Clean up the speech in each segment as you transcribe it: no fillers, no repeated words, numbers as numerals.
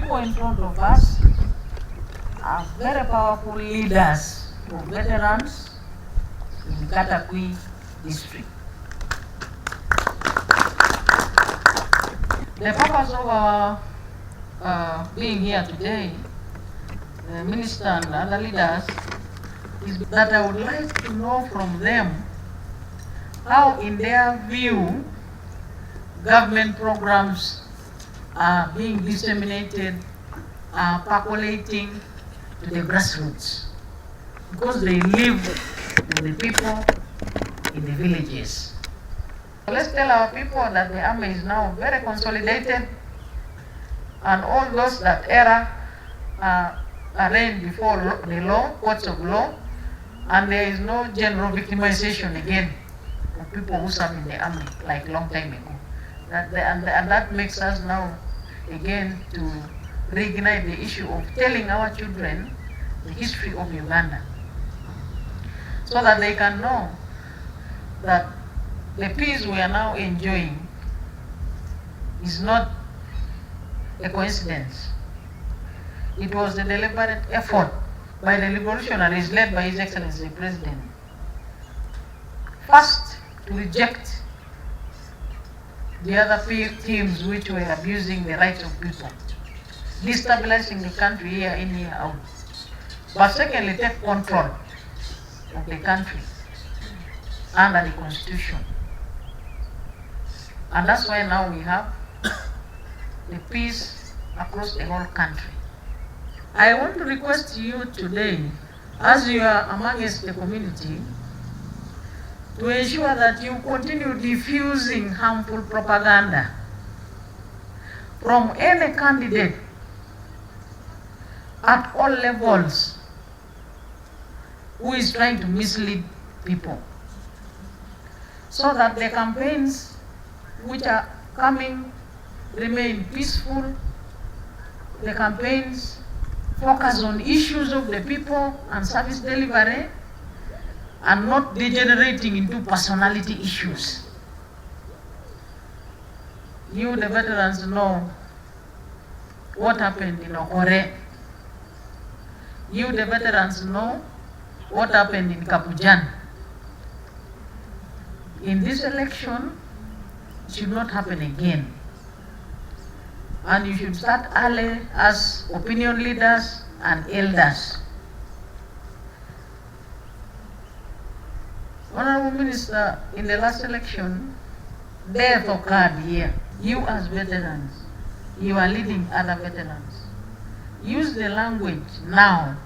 people in front of us are very powerful leaders for veterans in Katakwi district. The purpose of our being here today, the minister and other leaders, is that I would like to know from them how, in their view, government programs are being disseminated, are percolating to the grassroots, because they live with the people in the villages. So let's tell our people that the army is now very consolidated, and all those that err are arraigned before the law, courts of law, and there is no general victimization again of people who serve in the army like a long time ago. And that makes us now again to reignite the issue of telling our children the history of Uganda, so that they can know that the peace we are now enjoying is not a coincidence. It was a deliberate effort by the revolutionaries led by His Excellency the President. First, to reject the other teams which were abusing the rights of people, destabilizing the country year in, year out. But secondly, take control of the country under the Constitution. And that's why now we have the peace across the whole country. I want to request you today, as you are amongst the community, to ensure that you continue diffusing harmful propaganda from any candidate at all levels who is trying to mislead people, so that the campaigns which are coming remain peaceful. The campaigns focus on issues of the people and service delivery, and not degenerating into personality issues. You, the veterans, know what happened in Okore. You, the veterans, know what happened in Kapujan. In this election, it should not happen again. And you should start early as opinion leaders and elders. Honorable Minister, in the last election, death occurred here. You as veterans, you are leading other veterans. Use the language now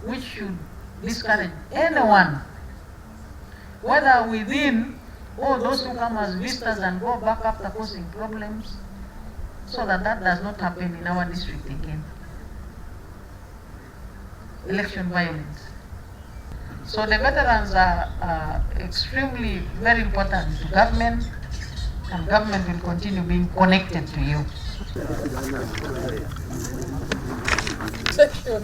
which should discourage anyone, whether within or those who come as visitors and go back after causing problems, so that that does not happen in our district again. Election violence. So the veterans are extremely very important to government, and government will continue being connected to you. Section.